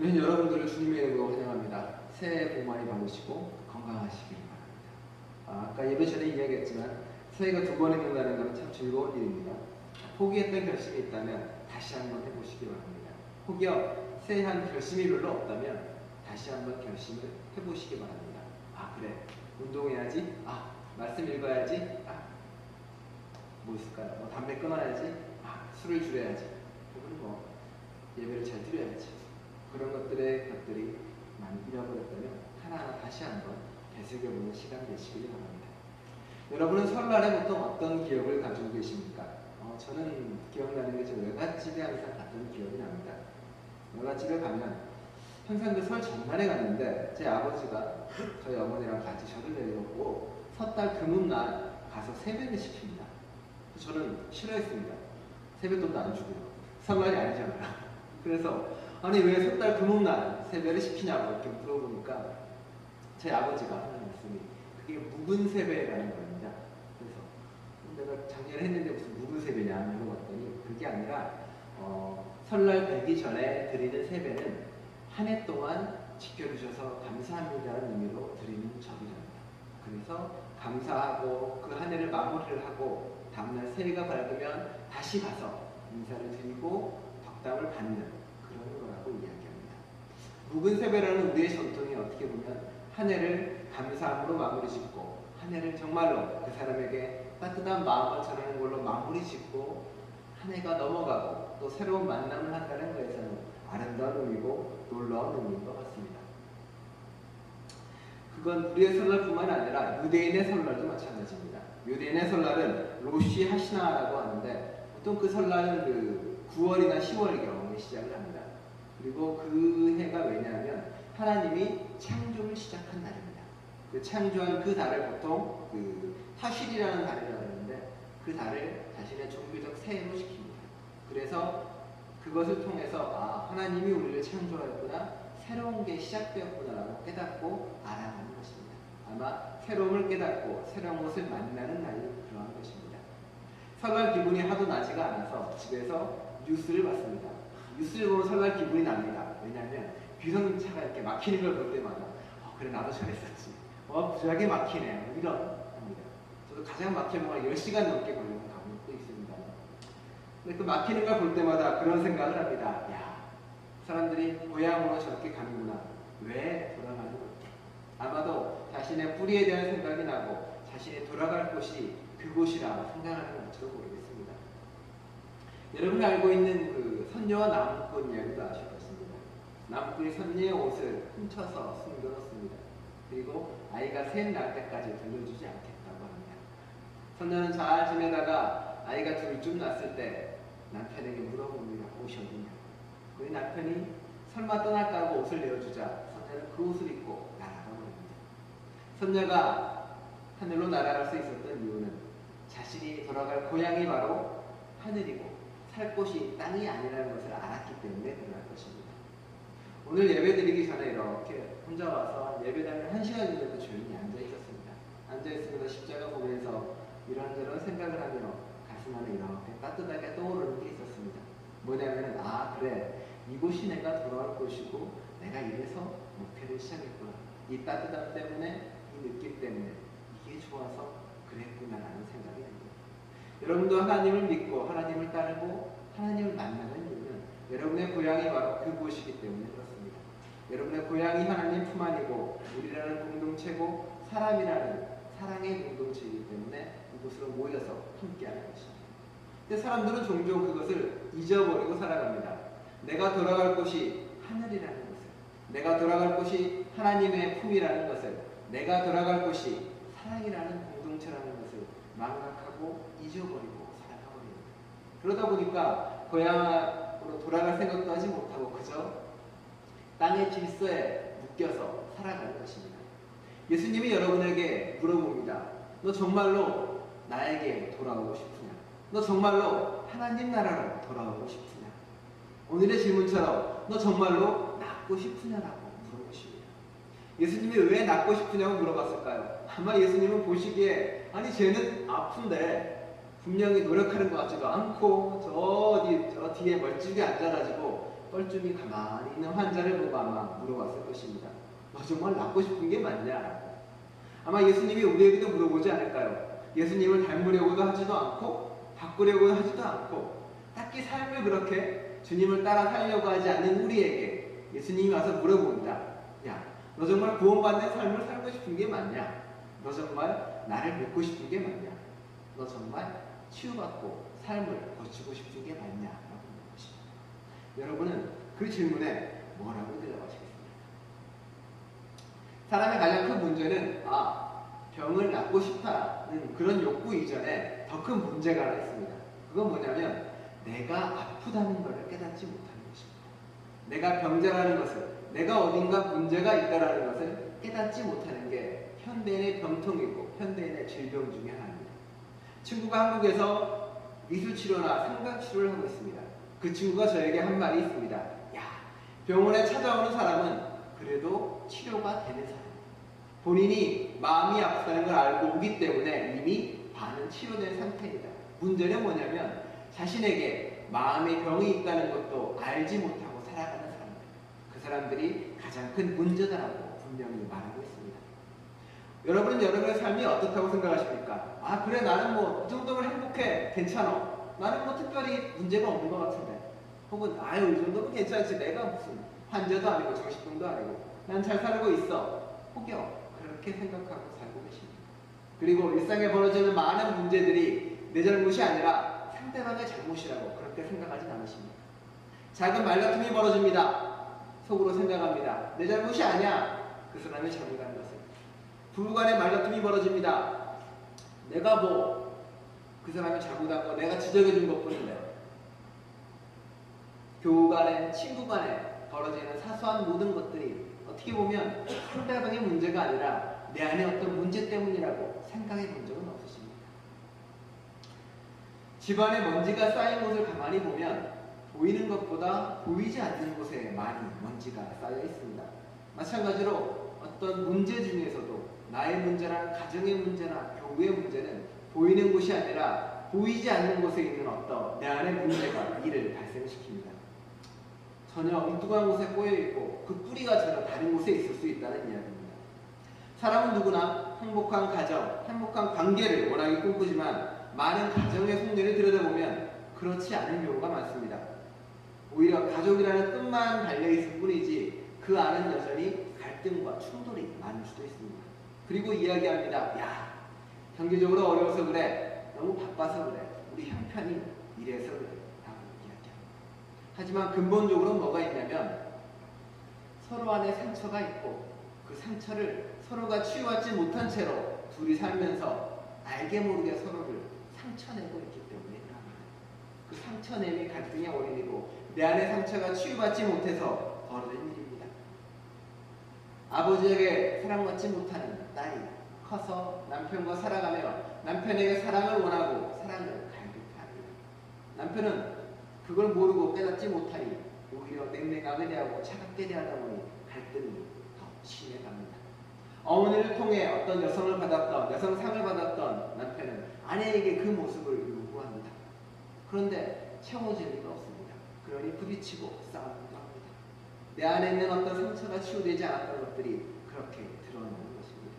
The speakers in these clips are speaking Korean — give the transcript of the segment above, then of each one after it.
우리는 여러분들을 주님의 이름으로 환영합니다. 새해 복 많이 받으시고 건강하시길 바랍니다. 아까 예배 전에 이야기했지만 새해가 두 번 있는다는 것은 참 즐거운 일입니다. 포기했던 결심이 있다면 다시 한번 해보시기 바랍니다. 혹여 새해한 결심이 별로 없다면 다시 한번 결심을 해보시기 바랍니다. 아 그래, 운동해야지, 아 말씀 읽어야지, 아 뭐 있을까요? 뭐 담배 끊어야지, 아 술을 줄여야지, 혹은 뭐 예배를 잘 드려야지. 그런 것들이 많이 잃어버렸다면 하나하나 다시 한번 되새겨보는 시간 되시길 바랍니다. 여러분은 설날에 보통 어떤 기억을 가지고 계십니까? 저는 기억나는 게 저 외갓집에 항상 갔던 기억이 납니다. 외갓집에 가면 항상 그 설 전날에 갔는데 제 아버지가 저희 어머니랑 같이 저를 내려놓고 섣달 금음날 가서 세배를 시킵니다. 저는 싫어했습니다. 세뱃돈도 안 주고요. 설날이 아니잖아요. 그래서 아니 왜 섣달 금음날 세배를 시키냐고 이렇게 물어보니까 제 아버지가 하는 말씀이 그게 묵은 세배라는 겁니다. 그래서 내가 작년에 했는데 무슨 묵은 세배냐 물어봤더니 그게 아니라 설날 되기 전에 드리는 세배는 한 해 동안 지켜주셔서 감사합니다라는 의미로 드리는 절이랍니다. 그래서 감사하고 그 한 해를 마무리를 하고 다음날 새해가 밝으면 다시 가서 인사를 드리고 덕담을 받는 그런 거라고 이야기합니다. 묵은 세배라는 우리의 전통이 어떻게 보면 한 해를 감사함으로 마무리 짓고 한 해를 정말로 그 사람에게 따뜻한 마음을 전하는 걸로 마무리 짓고 한 해가 넘어가고 또 새로운 만남을 한다는 것에서는 아름다운 의미고 놀라운 의미인 것 같습니다. 그건 우리의 설날뿐만 아니라 유대인의 설날도 마찬가지입니다. 유대인의 설날은 로시 하시나라고 하는데 보통 그 설날은 그 9월이나 10월경에 시작을 합니다. 그리고 그 해가 왜냐하면 하나님이 창조를 시작한 날입니다. 그 창조한 그 달을 보통 그 타실이라는 달이라고 하는데 그 달을 자신의 종교적 새해로 시킵니다. 그래서 그것을 통해서 아 하나님이 우리를 창조하였구나, 새로운 게 시작되었구나라고 깨닫고 알아가는 것입니다. 아마 새로움을 깨닫고 새로운 것을 만나는 날이 그러한 것입니다. 설날 기분이 하도 나지가 않아서 집에서 뉴스를 봤습니다. 뉴스를 보면 설날 기분이 납니다. 왜냐하면 귀성차가 이렇게 막히는 걸 볼 때마다 그래 나도 저랬었지, 부작에 막히네 이런 합니다. 저도 가장 막히는 건 10시간 넘게 걸리는 경우도 있습니다. 근데 그 막히는 걸 볼 때마다 그런 생각을 합니다. 야, 사람들이 고향으로 저렇게 가는구나. 왜 돌아가는 걸까? 아마도 자신의 뿌리에 대한 생각이 나고 자신이 돌아갈 곳이 그곳이라 생각하는 것처럼 모르겠습니다. 여러분이 알고 있는 그 선녀와 나무꾼 이야기도 아실 것입니다. 나무꾼이 선녀의 옷을 훔쳐서 숨겨놓습니다. 그리고 아이가 셋 날 때까지 들려주지 않겠다고 합니다. 선녀는 잘 지내다가 아이가 둘쯤 났을 때 남편에게 물어봅니다. 옷이 어디냐? 그의 남편이 설마 떠날까 하고 옷을 내어주자 선녀는 그 옷을 입고 날아가 버립니다. 선녀가 하늘로 날아갈 수 있었던 이유는 자신이 돌아갈 고향이 바로 하늘이고 살 곳이 땅이 아니라는 것을 알았기 때문에 그럴 것입니다. 오늘 예배 드리기 전에 이렇게 혼자 와서 예배당에 1시간 정도 조용히 앉아 있었습니다. 앉아 있으면서 십자가 보면서 이런저런 생각을 하며 가슴 안에 이렇게 따뜻하게 떠오르는 게 있었습니다. 뭐냐면은 아 그래 이곳이 내가 돌아올 곳이고 내가 이래서 목회를 시작했구나. 이 따뜻함 때문에 이 느낌 때문에 이게 좋아서 그랬구나라는 생각이 듭니다. 여러분도 하나님을 믿고 하나님을 따르고 하나님을 만나는 이유는 여러분의 고향이 바로 그곳이기 때문에 그렇습니다. 여러분의 고향이 하나님 품 안이고 우리라는 공동체고 사람이라는 사랑의 공동체이기 때문에 이곳으로 모여서 함께하는 것입니다. 근데 사람들은 종종 그것을 잊어버리고 살아갑니다. 내가 돌아갈 곳이 하늘이라는 것을, 내가 돌아갈 곳이 하나님의 품이라는 것을, 내가 돌아갈 곳이 사랑이라는 공동체라는 것을 망각하고 잊어버리고 살아가버립니다. 그러다 보니까 고향으로 돌아갈 생각도 하지 못하고 그저 땅의 질서에 묶여서 살아가는 것입니다. 예수님이 여러분에게 물어봅니다. 너 정말로 나에게 돌아오고 싶으냐? 너 정말로 하나님 나라로 돌아오고 싶으냐? 오늘의 질문처럼 너 정말로 낫고 싶으냐라고 물어보십니다. 예수님이 왜 낫고 싶으냐고 물어봤을까요? 아마 예수님은 보시기에 아니 쟤는 아픈데 분명히 노력하는 것 같지도 않고 저 뒤에 멀찍이 앉아가지고 뻘쭘히 가만히 있는 환자를 보고 아마 물어봤을 것입니다. 너 정말 낫고 싶은 게 맞냐? 아마 예수님이 우리에게도 물어보지 않을까요? 예수님을 닮으려고도 하지도 않고 바꾸려고 하지도 않고 딱히 삶을 그렇게 주님을 따라 살려고 하지 않는 우리에게 예수님이 와서 물어봅니다. 야, 너 정말 구원받는 삶을 살고 싶은 게 맞냐? 너 정말 나를 믿고 싶은 게 맞냐? 너 정말 치유받고 삶을 거치고 싶은 게 맞냐? 라고 묻는 것입니다. 여러분은 그 질문에 뭐라고 대답하시겠습니까? 사람의 가장 큰 문제는 병을 낫고 싶다는 그런 욕구 이전에 더 큰 문제가 하나 있습니다. 그건 뭐냐면 내가 아프다는 것을 깨닫지 못하는 것입니다. 내가 병자라는 것을, 내가 어딘가 문제가 있다는 것을 깨닫지 못하는 게 현대인의 병통이고 현대인의 질병 중에 하나입니다. 친구가 한국에서 미술치료나 상담치료를 하고 있습니다. 그 친구가 저에게 한 말이 있습니다. 야, 병원에 찾아오는 사람은 그래도 치료가 되는 사람. 본인이 마음이 아프다는 걸 알고 오기 때문에 이미 반은 치료된 상태입니다. 문제는 뭐냐면 자신에게 마음의 병이 있다는 것도 알지 못하고 살아가는 사람들. 그 사람들이 가장 큰 문제다라고 분명히 말하고 있습니다. 여러분은 여러분의 삶이 어떻다고 생각하십니까? 그래, 나는 뭐 이 정도면 행복해, 괜찮아. 나는 뭐 특별히 문제가 없는 것 같은데. 혹은 이 정도면 괜찮지. 내가 무슨 환자도 아니고 정신병도 아니고 난 잘 살고 있어. 혹여 그렇게 생각하고 살고 계십니다. 그리고 일상에 벌어지는 많은 문제들이 내 잘못이 아니라 상대방의 잘못이라고 그렇게 생각하진 않으십니까? 작은 말다툼이 벌어집니다. 속으로 생각합니다. 내 잘못이 아니야. 그 사람이 잘못한 것을. 부부간의 말다툼이 벌어집니다. 내가 그 사람이 잘못한 거 내가 지적해 준 것뿐인데. 교우 간에, 친구 간에 벌어지는 사소한 모든 것들이 어떻게 보면 상대방의 문제가 아니라 내 안에 어떤 문제 때문이라고 생각해 본 적은 없으십니까? 집안에 먼지가 쌓인 곳을 가만히 보면 보이는 것보다 보이지 않는 곳에 많이 먼지가 쌓여 있습니다. 마찬가지로 어떤 문제 중에서도 나의 문제나 가정의 문제나 교우의 문제는 보이는 곳이 아니라 보이지 않는 곳에 있는 어떤 내 안의 문제가 이를 발생시킵니다. 전혀 엉뚱한 곳에 꼬여있고 그 뿌리가 전혀 다른 곳에 있을 수 있다는 이야기입니다. 사람은 누구나 행복한 가정, 행복한 관계를 원하게 꿈꾸지만 많은 가정의 속내를 들여다보면 그렇지 않은 경우가 많습니다. 오히려 가족이라는 끝만 달려있을 뿐이지 그 안은 여전히 갈등과 충돌이 많을 수도 있습니다. 그리고 이야기합니다. 야, 경제적으로 어려워서 그래. 너무 바빠서 그래. 우리 형편이 이래서 그래. 라고 이야기합니다. 하지만 근본적으로 뭐가 있냐면 서로 안에 상처가 있고 그 상처를 서로가 치유하지 못한 채로 둘이 살면서 알게 모르게 서로를 상처내고 있기 때문에 그럽니다. 그 상처냄이 갈등의 원인이고 내 안의 상처가 치유받지 못해서 벌어진 일입니다. 아버지에게 사랑받지 못하는 딸이 커서 남편과 살아가며 남편에게 사랑을 원하고 사랑을 갈급해합니다. 남편은 그걸 모르고 깨닫지 못하니 오히려 냉랭하게 대하고 차갑게 대하다 보니 갈등이 더 심해갑니다. 어머니를 통해 어떤 여성을 받았던, 여성상을 받았던 남편은 아내에게 그 모습을 요구합니다. 그런데 채워질 리가 없습니다. 그러니 부딪히고 싸우기도 합니다. 내 안에 있는 어떤 상처가 치유되지 않았던 것들이 그렇게 드러나는 것입니다.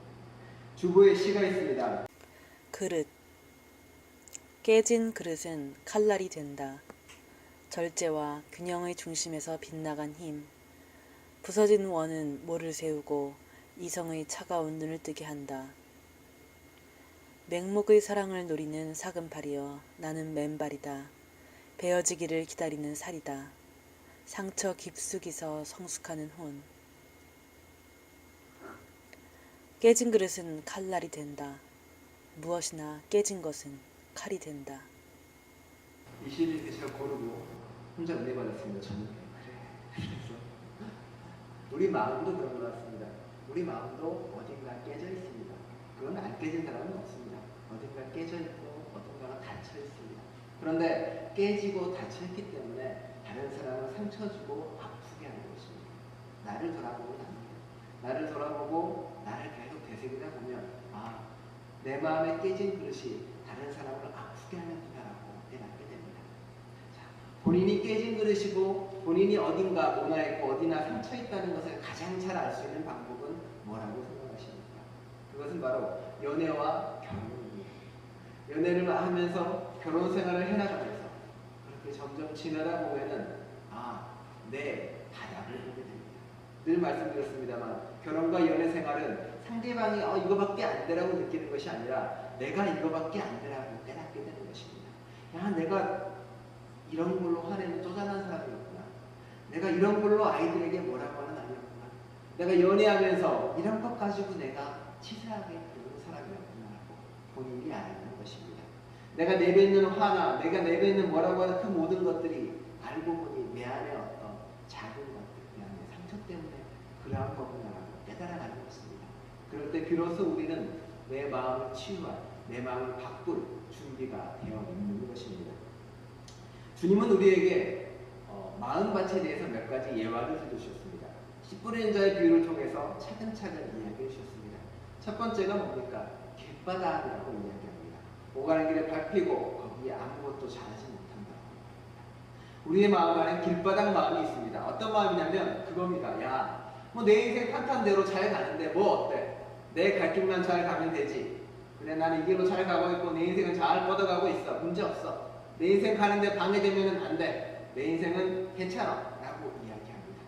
주보에 시가 있습니다. 그릇. 깨진 그릇은 칼날이 된다. 절제와 균형의 중심에서 빗나간 힘. 부서진 원은 모를 세우고 이성의 차가운 눈을 뜨게 한다. 맹목의 사랑을 노리는 사금팔이여 나는 맨발이다. 베어지기를 기다리는 살이다. 상처 깊숙이서 성숙하는 혼. 깨진 그릇은 칼날이 된다. 무엇이나 깨진 것은 칼이 된다. 이 시를 이렇게 잘 고르고 혼자 은혜 받았습니다. 저는 그래. 우리 마음도 그런 것 같습니다. 우리 마음도 어딘가 깨져 있습니다. 그건 안 깨진 사람은 없습니다. 어딘가 깨져 있고 어딘가가 닫혀 있습니다. 그런데 깨지고 닫혀 있기 때문에 다른 사람을 상처 주고 아프게 하는 것입니다. 나를 돌아보고 납니다. 나를 돌아보고 나를 계속 되새기다 보면 내 마음에 깨진 그릇이 다른 사람을 아프게 하는구나라고 깨닫게 됩니다. 자, 본인이 깨진 그릇이고 본인이 어딘가 모나있고 어디나 상처 있다는 것을 가장 잘 알 수 있는 방법은 뭐라고 생각하십니까? 그것은 바로 연애와 결혼입니다. 연애를 하면서 결혼 생활을 해나가면서 그렇게 점점 지나다 보면은 내 바닥을 보게 됩니다. 늘 말씀드렸습니다만 결혼과 연애 생활은 상대방이 이거밖에 안 되라고 느끼는 것이 아니라 내가 이거밖에 안 되라고 깨닫게 되는 것입니다. 내가 이런 걸로 화내는 쪼잔한 사람이었구나. 내가 이런 걸로 아이들에게 뭐라고 하는 아니었구나. 내가 연애하면서 이런 것 가지고 내가 치사하게 그러는 사람이었구나라고 본인이 알는 것입니다. 내가 내뱉는 화나 내가 내뱉는 뭐라고 하는 그 모든 것들이 알고 보니 내 안에 어떤 작은 것들, 내 안에 상처 때문에 그러한 거구나라고 깨달아가는 것입니다. 그럴 때 비로소 우리는 내 마음을 치유할, 내 마음을 바꿀 준비가 되어 있는 것입니다. 주님은 우리에게 마음밭에 대해서 몇 가지 예화를 해주셨습니다. 씨 뿌리는 자의 비유를 통해서 차근차근 이야기해 주셨습니다. 첫 번째가 뭡니까? 길바닥이라고 이야기합니다. 오가는 길에 밟히고 거기에 아무것도 잘하지 못한다. 우리의 마음 안에 길바닥 마음이 있습니다. 어떤 마음이냐면 그겁니다. 내 인생 탄탄대로 잘 가는데 뭐 어때? 내 갈 길만 잘 가면 되지. 그래, 나는 이 길로 잘 가고 있고 내 인생은 잘 뻗어가고 있어. 문제 없어. 내 인생 가는데 방해되면 안 돼. 내 인생은 괜찮아. 라고 이야기합니다.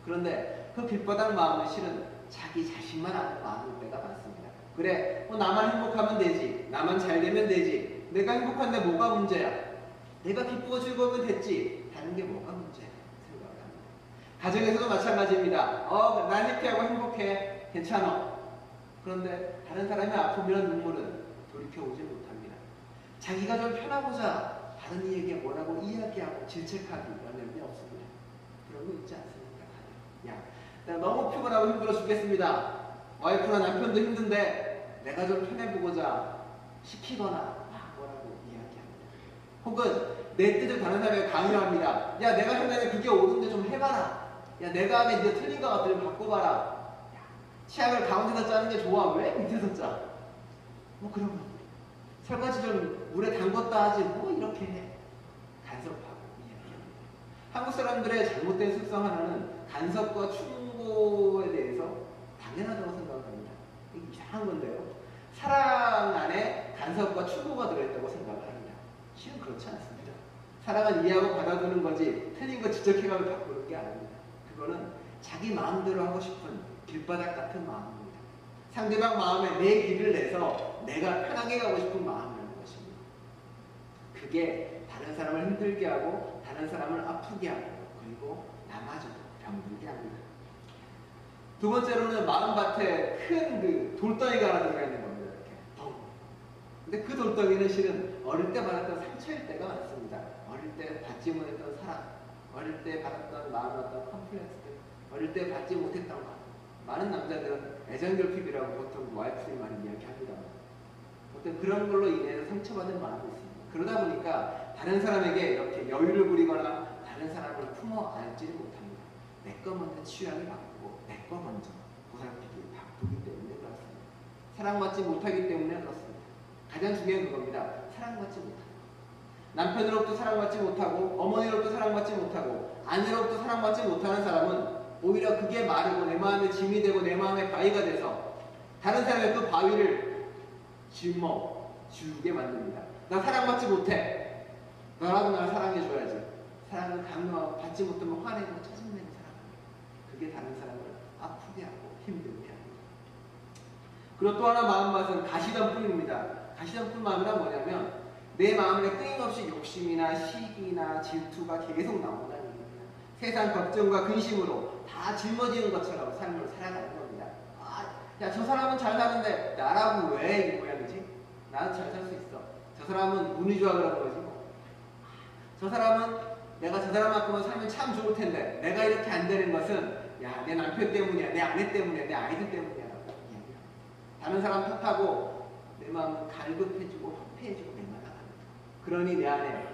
그런데 그 길바닥 마음은 실은 자기 자신만 아는 마음일 때가 많습니다. 그래, 나만 행복하면 되지. 나만 잘 되면 되지. 내가 행복한데 뭐가 문제야? 내가 기쁘고 즐거우면 됐지. 다른 게 뭐가 문제야? 생각을 합니다. 가정에서도 마찬가지입니다. 난 해피하고 행복해. 괜찮아. 그런데 다른 사람이 아프면 눈물은 돌이켜오지 못합니다. 자기가 좀 편하고자 다른 이에게 뭐라고 이야기하고 질책하기 이런 없습니다. 그런 거 있지 않습니까? 나 너무 피곤하고 힘들어 죽겠습니다. 와이프나 남편도 힘든데 내가 좀 편해보고자 시키거나 뭐라고 이야기합니다. 혹은 내 뜻을 다른 사람에게 강요합니다. 내가 생각에 그게 옳은데 좀 해봐라. 내가 하면 네가 틀린 것 같으면 바꿔봐라. 치약을 가운데서 짜는 게 좋아. 왜 밑에서 짜? 그런 거. 설거지 좀 물에 담궜다 하지. 이렇게 해. 간섭하고 이야기합니다. 한국 사람들의 잘못된 습성 하나는 간섭과 충고에 대해서 당연하다고 생각합니다. 이게 이상한 건데요. 사랑 안에 간섭과 충고가 들어있다고 생각을 합니다. 실은 그렇지 않습니다. 사랑은 이해하고 받아두는 거지 틀린 거 지적해가며 바꾸는 게 아닙니다. 그거는 자기 마음대로 하고 싶은 길바닥 같은 마음입니다. 상대방 마음에 내 길을 내서 내가 편하게 가고 싶은 마음이라는 것입니다. 그게 다른 사람을 힘들게 하고 다른 사람을 아프게 하고 그리고 나마저도 병들게 합니다. 두 번째로는 마음밭에 큰 그 돌덩이가 하나 들어가 있는 겁니다. 이렇게 덩. 근데 그 돌덩이는 실은 어릴 때 받았던 상처일 때가 많습니다. 어릴 때 받지 못했던 사랑, 어릴 때 받았던 마음의 어떤 컴플렉스들, 어릴 때 받지 못했던 것. 많은 남자들은 애정결핍이라고 보통 와이프들이 많이 이야기합니다. 어떤 그런 걸로 인해서 상처받은 마음이 있습니다. 그러다 보니까 다른 사람에게 이렇게 여유를 부리거나 다른 사람을 품어 안지를 못합니다. 내 거 먼저 취향이 바꾸고 내 거 먼저 보살피기 바쁘기 때문에 그렇습니다. 사랑받지 못하기 때문에 그렇습니다. 가장 중요한 그겁니다. 사랑받지 못합니다. 남편으로부터 사랑받지 못하고 어머니로부터 사랑받지 못하고 아내로부터 사랑받지 못하는 사람은 오히려 그게 마르고 내 마음에 짐이 되고 내 마음에 바위가 돼서 다른 사람의 그 바위를 지우게 만듭니다. 나 사랑받지 못해. 너라도 나를 사랑해줘야지. 사랑을 강요하고 받지 못하면 화내고 짜증내는 사람입니다. 그게 다른 사람을 아프게 하고 힘들게 합니다. 그리고 또 하나 마음밭은 가시덤불입니다. 가시덤불 마음이란 뭐냐면 내 마음에 끊임없이 욕심이나 시기나 질투가 계속 나온다는 얘기입니다. 세상 걱정과 근심으로 다 짊어지는 것처럼 삶을 살아가는 겁니다. 저 사람은 잘 사는데 나라고 왜 이 모양이지? 나는 잘 살 수 있어. 저 사람은 운이 좋아 그런 거지 뭐. 저 사람은 내가 저 사람만큼은 살면 참 좋을 텐데 내가 이렇게 안 되는 것은 내 남편 때문이야, 내 아내 때문이야, 내 아이들 때문이야 라고 이야기합니다. 다른 사람 탓하고 내 마음은 갈급해지고 허폐해지고 맹만하갑니다. 그러니 내 안에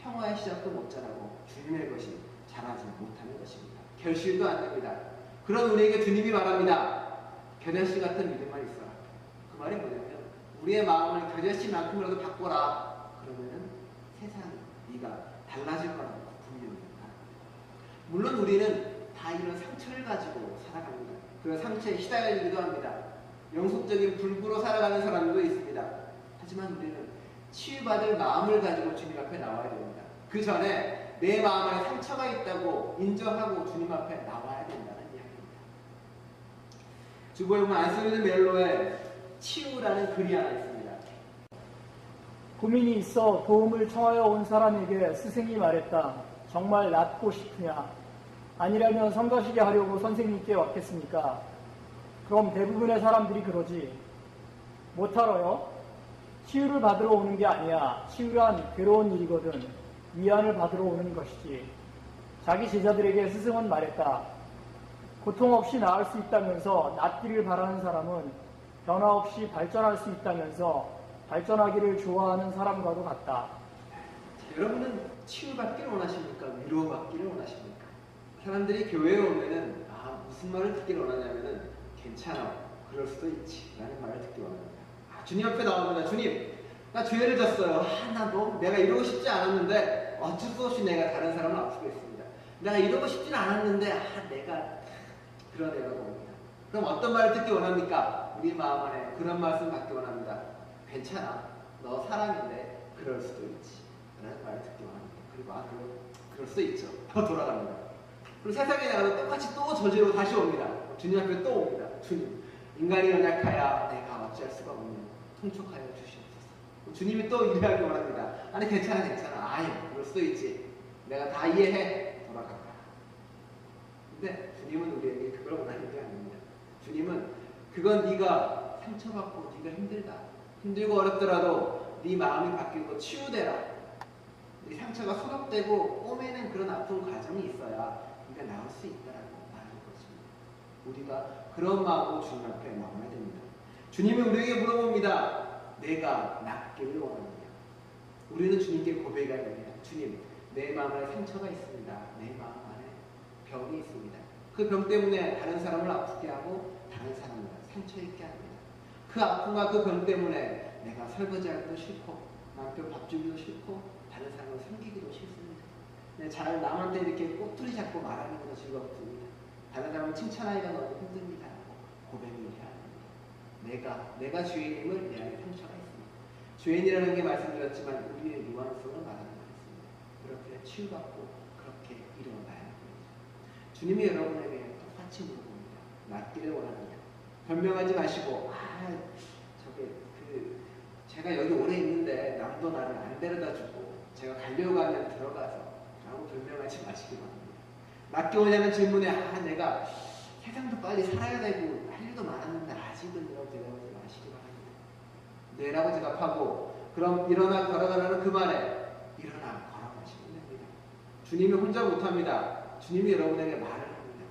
평화의 시작도 못 자라고 주님의 것이 자라지 못하는 것입니다. 결실도 안 됩니다. 그런 우리에게 주님이 말합니다. 겨자씨 같은 믿음만 있어라. 그 말이 뭐냐면 우리의 마음을 겨자씨만큼이라도 바꿔라. 그러면은 세상이 네가 달라질 거라고 분명히 물론 우리는 다 이런 상처를 가지고 살아갑니다. 그 상처에 시달리기도 합니다. 영속적인 불구로 살아가는 사람도 있습니다. 하지만 우리는 치유받을 마음을 가지고 주님 앞에 나와야 됩니다. 그 전에 내 마음 안에 상처가 있다고 인정하고 주님 앞에 나와야 된다는 이야기입니다. 주보에 보면 안쓰리는 멜로에 치유라는 글이 하나 있습니다. 고민이 있어 도움을 청하여 온 사람에게 스승이 말했다. 정말 낫고 싶으냐? 아니라면 성가시게 하려고 선생님께 왔겠습니까? 그럼 대부분의 사람들이 그러지. 못하러요? 치유를 받으러 오는 게 아니야. 치유란 괴로운 일이거든. 위안을 받으러 오는 것이지. 자기 제자들에게 스승은 말했다. 고통 없이 나을 수 있다면서 낫기를 바라는 사람은 변화 없이 발전할 수 있다면서 발전하기를 좋아하는 사람과도 같다. 자, 여러분은 치유받기를 원하십니까? 위로받기를 원하십니까? 사람들이 교회에 오면은 무슨 말을 듣기를 원하냐면은 괜찮아, 그럴 수도 있지 라는 말을 듣기 원합니다. 주님 앞에 나옵니다. 주님, 나 죄를 졌어요. 내가 이러고 싶지 않았는데 어쩔 수 없이 내가 다른 사람을 아프게 했습니다. 내가 이러고 싶지는 않았는데 내가 그런 애가 옵니다. 그럼 어떤 말을 듣기 원합니까? 우리 마음 안에 그런 말씀 받기 원합니다. 괜찮아, 너 사람인데 그럴 수도 있지 라는 말을 듣기 원합니다. 그리고 그럴 수도 있죠. 돌아갑니다. 그리고 세상에 나가서 똑같이 또 저지르고 다시 옵니다. 주님 앞에 또 옵니다. 주님, 인간이 연약하여 내가 어찌할 수가 없네. 통촉하여 주시옵소서. 주님이 또 이해하기 원합니다. 아니 괜찮아. 그럴 수도 있지. 내가 다 이해해. 돌아가라. 근데 주님은 우리에게 그걸 원하는 게 아닙니다. 주님은 그건 네가 상처받고 네가 힘들고 어렵더라도 네 마음이 바뀌고 치유되라. 네 상처가 소독되고 꼬매는 그런 아픈 과정이 있어야 네가 나을 수 있다라고 말하는 것입니다. 우리가 그런 마음으로 주님 앞에 나와야 됩니다. 주님이 우리에게 물어봅니다. 내가 낫기를 원합니다. 우리는 주님께 고백해야 됩니다. 주님, 내 마음 안에 상처가 있습니다. 내 마음 안에 병이 있습니다. 그 병 때문에 다른 사람을 아프게 하고 다른 사람을 상처 있게 합니다. 그 아픔과 그 병 때문에 내가 설거지하기도 싫고 남편 밥 주기도 싫고 다른 사람을 섬기기도 싫습니다. 잘 남한테 이렇게 꼬투리 잡고 말하는 것도 즐겁습니다. 다른 사람을 칭찬하기가 너무 힘듭니다. 고백을 해야 합니다. 내가 죄인임을 내 안에 상처가 있습니다. 죄인이라는 게 말씀드렸지만 우리의 유한성을 말하는 것입니다. 그렇게 치유받고 그렇게 일어나야 합니다. 주님이 여러분에게 똑같이 물어봅니다. 낫기를 원합니다. 변명하지 마시고 제가 여기 오래 있는데 남도 나를 안 데려다주고 제가 가려고 하면 들어가서 라고 변명하지 마시기 바랍니다. 낫기 원하는 질문에 내가 세상도 빨리 살아야 되고 할 일도 많았는데 아직은 이라고 대답하지 마시기 바랍니다. 네라고 대답하고 그럼 일어나 걸어가라는 그 말에 일어나 걸어가시면 됩니다. 주님이 혼자 못합니다. 주님이 여러분에게 말을 합니다.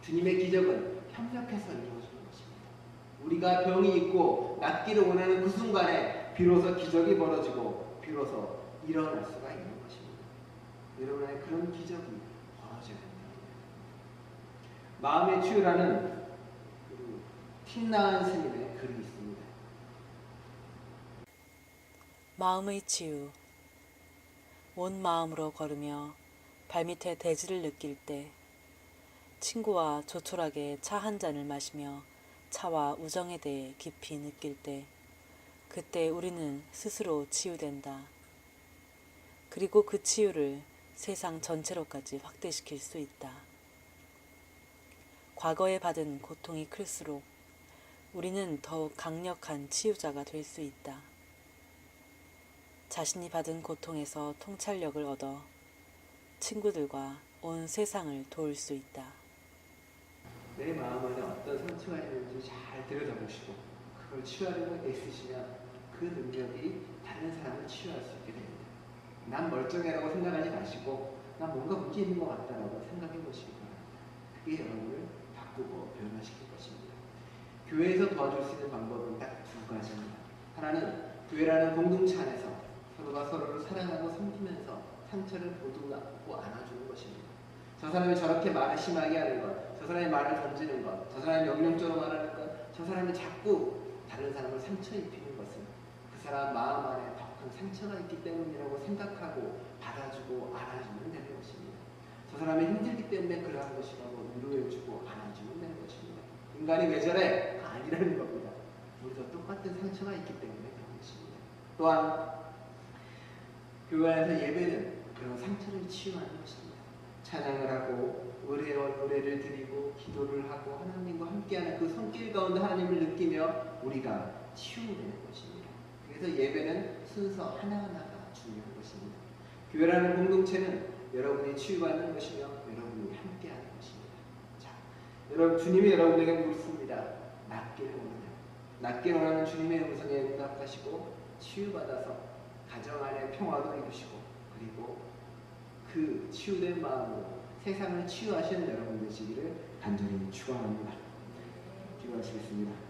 주님의 기적은 협력해서 이루어지는 것입니다. 우리가 병이 있고 낫기를 원하는 그 순간에 비로소 기적이 벌어지고 비로소 일어날 수가 있는 것입니다. 여러분의 그런 기적이 벌어져야 됩니다. 마음의 치유라는 틴나한 스님의 글이 있습니다. 마음의 치유. 온 마음으로 걸으며 발밑에 대지를 느낄 때, 친구와 조촐하게 차 한 잔을 마시며 차와 우정에 대해 깊이 느낄 때, 그때 우리는 스스로 치유된다. 그리고 그 치유를 세상 전체로까지 확대시킬 수 있다. 과거에 받은 고통이 클수록 우리는 더욱 강력한 치유자가 될 수 있다. 자신이 받은 고통에서 통찰력을 얻어 친구들과 온 세상을 도울 수 있다. 내 마음 안에 어떤 상처가 있는지 잘 들여다보시고 그걸 치유하려고 애쓰시면 그 능력이 다른 사람을 치유할 수 있게 됩니다. 난 멀쩡해라고 생각하지 마시고 난 뭔가 문제 있는 것 같다라고 생각해 보시기 바랍니다. 그게 여러분을 바꾸고 변화시킬 것입니다. 교회에서 도와줄 수 있는 방법은 딱 두 가지입니다. 하나는 교회라는 공동체 안에서 서로가 서로를 사랑하고 섬기면서 상처를 보듬고 안아주는 것입니다. 저 사람이 저렇게 말을 심하게 하는 것, 저 사람이 말을 던지는 것, 저 사람이 명령적으로 말하는 것, 저 사람이 자꾸 다른 사람을 상처 입히는 것은 그 사람 마음 안에 더 큰 상처가 있기 때문이라고 생각하고 받아주고 안아주면 되는 것입니다. 저 사람이 힘들기 때문에 그러한 것이라고 위로해주고 안아주면 되는 것입니다. 인간이 왜 저래? 아니라는 겁니다. 우리도 똑같은 상처가 있기 때문에 그런 것입니다. 또한 교회 안에서 예배는 그런 상처를 치유하는 것입니다. 찬양을 하고 노래를 드리고 기도를 하고 하나님과 함께하는 그 손길 가운데 하나님을 느끼며 우리가 치유되는 것입니다. 그래서 예배는 순서 하나하나가 중요한 것입니다. 교회라는 공동체는 여러분이 치유받는 것이며 여러분이 함께하는 것입니다. 자, 여러분 주님이 여러분에게 묻습니다. 낫기를 원하냐? 낫기를 원하는 주님의 음성에 응답하시고 치유받아서 가정 안에 평화도 이루시고 그리고 그 치유된 마음으로 세상을 치유하시는 여러분 되시기를 간절히 축원합니다. 기도하시겠습니다.